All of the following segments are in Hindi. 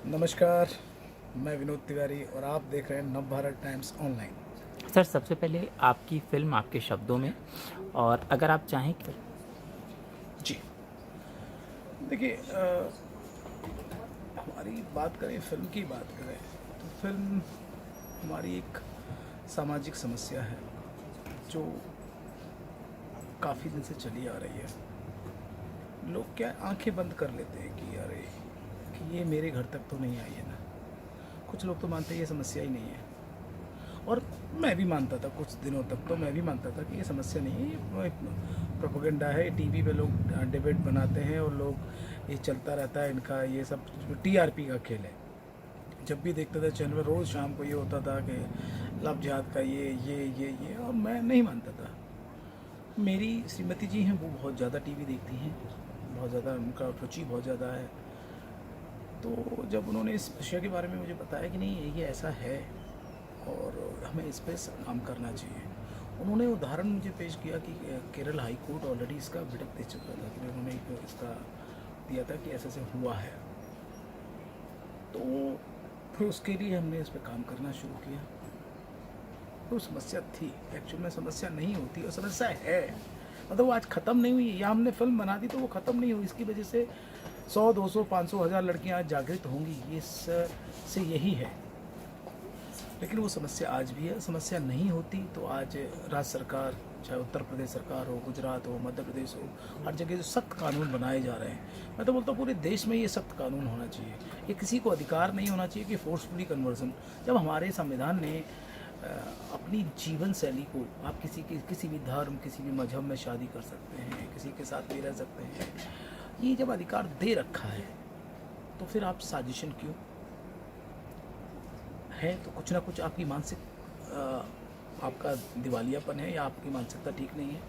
नमस्कार। मैं विनोद तिवारी और आप देख रहे हैं नवभारत टाइम्स ऑनलाइन। सर, सबसे पहले आपकी फ़िल्म आपके शब्दों में, और अगर आप चाहें कि जी, देखिए, हमारी बात करें, फिल्म की बात करें तो फिल्म हमारी एक सामाजिक समस्या है जो काफ़ी दिन से चली आ रही है। लोग क्या आंखें बंद कर लेते हैं कि अरे कि ये मेरे घर तक तो नहीं आई है ना। कुछ लोग तो मानते हैं ये समस्या ही नहीं है, और मैं भी मानता था कुछ दिनों तक। तो मैं भी मानता था कि ये समस्या नहीं है, ये प्रोपेगेंडा है। टीवी पे लोग डिबेट बनाते हैं और लोग ये चलता रहता है, इनका ये सब टीआरपी का खेल है। जब भी देखता था चैनल में रोज़ शाम को ये होता था कि लव जिहाद का ये, और मैं नहीं मानता था। मेरी श्रीमती जी हैं, वो बहुत ज़्यादा टीवी देखती हैं, बहुत ज़्यादा उनका रुचि बहुत ज़्यादा है। तो जब उन्होंने इस विषय के बारे में मुझे बताया कि नहीं ये ऐसा है और हमें इस पे काम करना चाहिए, उन्होंने उदाहरण मुझे पेश किया कि केरल हाई कोर्ट ऑलरेडी इसका विडिक्ट दे चुका था, कि उन्होंने इसका दिया था कि ऐसे हुआ है। तो फिर उसके लिए हमने इस पर काम करना शुरू किया। तो समस्या थी, एक्चुअल में समस्या नहीं होती, और समस्या है, मतलब वो आज ख़त्म नहीं हुई। या हमने फिल्म बना दी तो वो ख़त्म नहीं हुई। इसकी वजह से 100, 200, 500, 1000 लड़कियाँ आज जागृत होंगी, ये से यही है। लेकिन वो समस्या आज भी है। समस्या नहीं होती तो आज राज्य सरकार, चाहे उत्तर प्रदेश सरकार हो, गुजरात हो, मध्य प्रदेश हो, हर जगह जो सख्त कानून बनाए जा रहे हैं। मैं तो बोलता हूँ पूरे देश में ये सख्त कानून होना चाहिए। ये किसी को अधिकार नहीं होना चाहिए कि फोर्सफुली कन्वर्जन। जब हमारे संविधान ने अपनी जीवन शैली को, आप किसी भी धर्म, किसी भी मजहब में शादी कर सकते हैं, किसी के साथ भी रह सकते हैं, ये जब अधिकार दे रखा है तो फिर आप साजिशन क्यों है? तो कुछ ना कुछ आपकी मानसिक आपका दिवालियापन है, या आपकी मानसिकता ठीक नहीं है।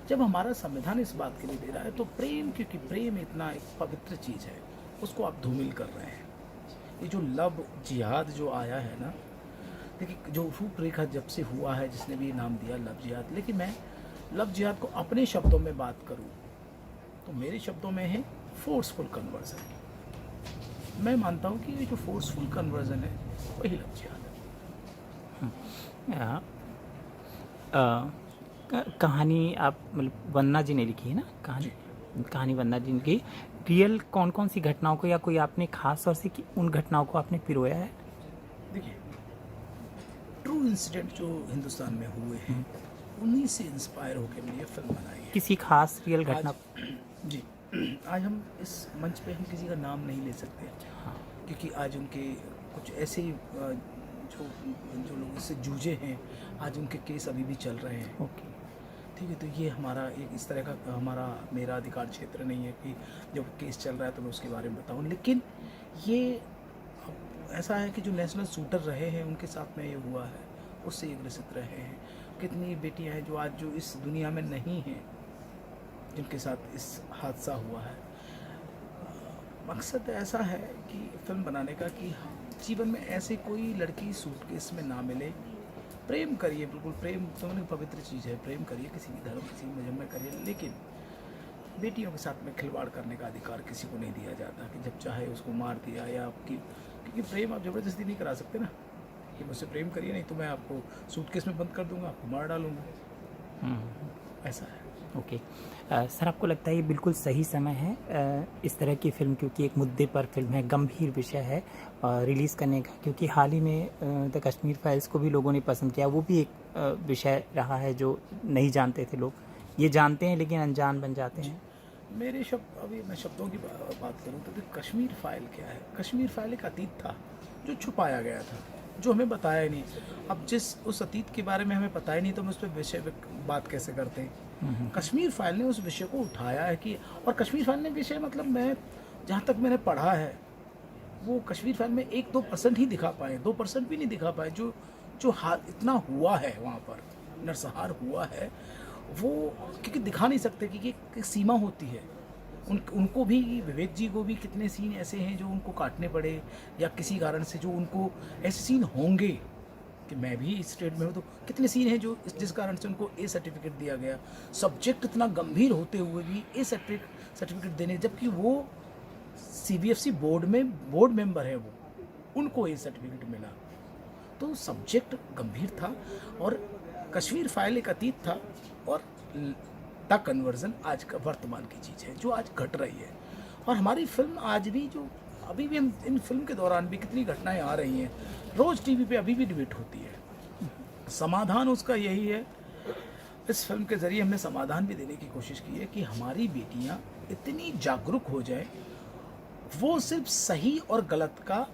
जब हमारा संविधान इस बात के लिए दे रहा है तो प्रेम, क्योंकि प्रेम इतना एक पवित्र चीज़ है, उसको आप धूमिल कर रहे हैं। ये जो लव जिहाद जो आया है ना, देखिए जो रूपरेखा जब से हुआ है, जिसने भी नाम दिया लव जिहाद, लेकिन मैं लव जिहाद को अपने शब्दों में बात करूं तो मेरे शब्दों में है फोर्सफुल कन्वर्जन। मैं मानता हूं कि ये जो फोर्सफुल कन्वर्जन है वही लव जिहाद है। अ, कहानी आप मतलब वन्ना जी ने लिखी है ना, कहानी वन्ना जी ने लिखी। रियल कौन कौन सी घटनाओं को, या कोई आपने खास तौर से उन घटनाओं को आपने पिरोया है? देखिए, ट्रू इंसिडेंट जो हिंदुस्तान में हुए हैं उन्हीं से इंस्पायर होकर मैंने ये फिल्म बनाई है। किसी खास रियल घटना? जी, आज हम इस मंच पे हम किसी का नाम नहीं ले सकते, हाँ। क्योंकि आज उनके कुछ ऐसे जो जो लोग इससे जूझे हैं, आज उनके केस अभी भी चल रहे हैं। ओके। ठीक है, तो ये हमारा एक इस तरह का मेरा अधिकार क्षेत्र नहीं है कि जब केस चल रहा है तो मैं उसके बारे में बताऊं। लेकिन ये ऐसा है कि जो नेशनल शूटर रहे हैं उनके साथ में ये हुआ है, उससे ये ग्रसित रहे हैं। कितनी बेटियां हैं जो आज जो इस दुनिया में नहीं हैं, जिनके साथ इस हादसा हुआ है। मकसद ऐसा है कि फिल्म बनाने का कि जीवन में ऐसे कोई लड़की सूटकेस में ना मिले। प्रेम करिए, बिल्कुल प्रेम तो मैंने पवित्र चीज़ है, प्रेम करिए, किसी भी धर्म, किसी भी मजहब में करिए, लेकिन बेटियों के साथ में खिलवाड़ करने का अधिकार किसी को नहीं दिया जाता कि जब चाहे उसको मार दिया, या आपकी, क्योंकि प्रेम आप ज़बरदस्ती नहीं करा सकते ना कि मुझसे प्रेम करिए, नहीं तो मैं आपको सूटकेस में बंद कर दूंगा, आपको मार डालूंगा। ऐसा है। ओके। सर, आपको लगता है ये बिल्कुल सही समय है इस तरह की फ़िल्म, क्योंकि एक मुद्दे पर फिल्म है, गंभीर विषय है, रिलीज़ करने का? क्योंकि हाल ही में द कश्मीर फाइल्स को भी लोगों ने पसंद किया। वो भी एक विषय रहा है जो नहीं जानते थे लोग, ये जानते हैं लेकिन अनजान बन जाते हैं। मेरे शब्द, अभी मैं शब्दों की बात करूं तो कश्मीर फाइल क्या है? कश्मीर फाइल एक अतीत था जो छुपाया गया था, जो हमें बताया नहीं। अब जिस उस अतीत के बारे में हमें पता ही नहीं तो हम उस पर विषय पे बात कैसे करते हैं? कश्मीर फाइल ने उस विषय को उठाया है कि, और कश्मीर फाइल ने विषय, मतलब मैं जहाँ तक मैंने पढ़ा है, वो कश्मीर फाइल में 1-2% ही दिखा पाए, 2% भी नहीं दिखा पाए। जो जो इतना हुआ है वहाँ पर, नरसंहार हुआ है, वो क्योंकि दिखा नहीं सकते कि एक सीमा होती है। उनको भी, विवेक जी को भी कितने सीन ऐसे हैं जो उनको काटने पड़े, या किसी कारण से जो उनको ऐसे सीन होंगे कि मैं भी इस स्टेट में हूँ, तो कितने सीन हैं जो जिस कारण से उनको ए सर्टिफिकेट दिया गया। सब्जेक्ट इतना गंभीर होते हुए भी ए सर्टिफिकेट देने, जबकि वो CBFC बोर्ड में बोर्ड मेंबर है वो, उनको ये सर्टिफिकेट मिला। तो सब्जेक्ट गंभीर था और कश्मीर फाइल एक अतीत था और द कन्वर्जन आज का वर्तमान की चीज़ है जो आज घट रही है। और हमारी फिल्म आज भी जो अभी भी हम इन फिल्म के दौरान भी कितनी घटनाएं आ रही हैं, रोज़ टीवी पे अभी भी डिबेट होती है। समाधान उसका यही है, इस फिल्म के ज़रिए हमने समाधान भी देने की कोशिश की है कि हमारी बेटियां इतनी जागरूक हो जाएं, वो सिर्फ सही और गलत का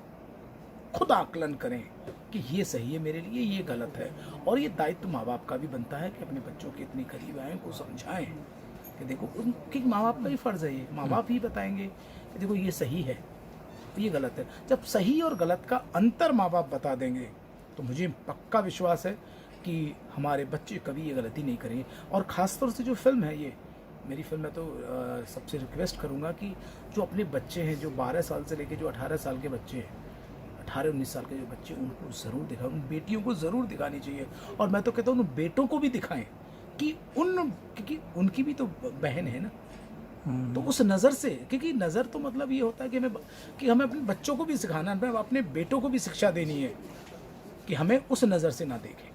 खुद आकलन करें कि ये सही है मेरे लिए, ये गलत है। और ये दायित्व माँ बाप का भी बनता है कि अपने बच्चों के इतने करीब आएँ, उनको समझाएं कि देखो, उनके माँ बाप का ही फ़र्ज़ है, ये माँ बाप ही बताएंगे कि देखो ये सही है, ये गलत है। जब सही और गलत का अंतर माँ बाप बता देंगे तो मुझे पक्का विश्वास है कि हमारे बच्चे कभी ये गलती नहीं करेंगे। और ख़ासतौर से जो फिल्म है, ये मेरी फिल्म है, तो सबसे रिक्वेस्ट करूँगा कि जो अपने बच्चे हैं, जो 12 साल से लेके जो 18 साल के बच्चे हैं, 18-19 साल के जो बच्चे, उनको ज़रूर दिखाएं, उन बेटियों को ज़रूर दिखानी चाहिए। और मैं तो कहता हूँ उन बेटों को भी दिखाएं कि क्योंकि उनकी भी तो बहन है ना, तो उस नज़र से, क्योंकि नज़र तो मतलब ये होता है कि हमें अपने बच्चों को भी सिखाना है, अपने बेटों को भी शिक्षा देनी है कि हमें उस नज़र से ना देखें।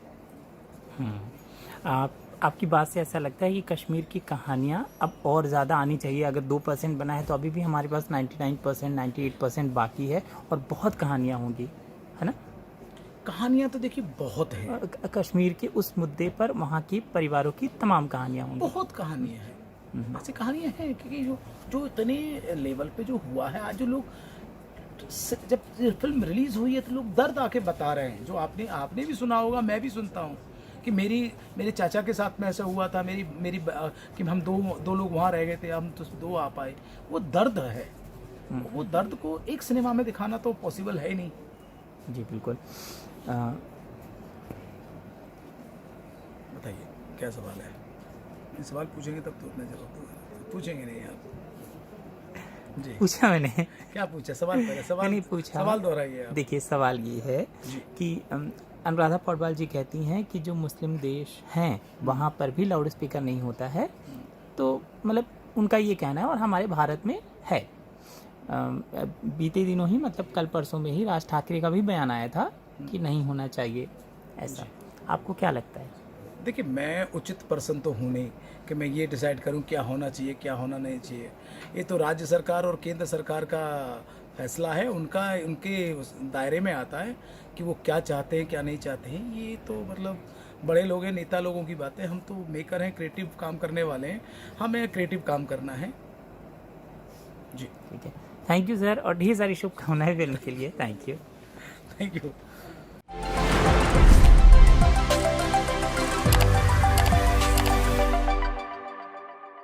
आपकी बात से ऐसा लगता है कि कश्मीर की कहानियाँ अब और ज़्यादा आनी चाहिए। अगर 2% बना है तो अभी भी हमारे पास 99%, 98% बाकी है और बहुत कहानियाँ होंगी, है ना? कहानियाँ तो देखिए बहुत हैं, कश्मीर के उस मुद्दे पर वहाँ की परिवारों की तमाम कहानियाँ होंगी। बहुत कहानियाँ हैं, ऐसी कहानियाँ हैं क्योंकि जो इतने लेवल पे जो हुआ है, आज जो लोग, जब फिल्म रिलीज हुई है तो लोग दर्द आके बता रहे हैं। जो आपने भी सुना होगा, मैं भी सुनता हूँ कि मेरे चाचा के साथ में ऐसा हुआ था, कि हम दो लोग वहाँ रह गए थे, हम तो 2 आ पाए। वो दर्द है, वो दर्द को एक सिनेमा में दिखाना तो पॉसिबल है ही नहीं। जी बिल्कुल। बताइए क्या सवाल है? ये सवाल पूछेंगे तब तो उतना जवाब दूंगा, पूछेंगे नहीं आप जी। पूछा मैंने, क्या पूछा? सवाल पहले सवाल नहीं पूछा, सवाल दोहराइए आप। देखिए सवाल ये है कि अनुराधा पौडवाल जी कहती हैं कि जो मुस्लिम देश हैं वहाँ पर भी लाउड स्पीकर नहीं होता है, तो मतलब उनका ये कहना है और हमारे भारत में है। बीते दिनों ही, मतलब कल परसों में ही राज ठाकरे का भी बयान आया था कि नहीं होना चाहिए ऐसा। आपको क्या लगता है? देखिए, मैं उचित पर्सन तो हूँ नहीं कि मैं ये डिसाइड करूँ क्या होना चाहिए क्या होना नहीं चाहिए। ये तो राज्य सरकार और केंद्र सरकार का फैसला है, उनके दायरे में आता है कि वो क्या चाहते हैं क्या नहीं चाहते हैं। ये तो मतलब बड़े लोग हैं, नेता लोगों की बातें। हम तो मेकर हैं, क्रिएटिव काम करने वाले हैं, हमें क्रिएटिव काम करना है जी। ठीक है, थैंक यू सर, और ढेर सारी शुभकामनाएं फिल्म के लिए। Thank you. Thank you.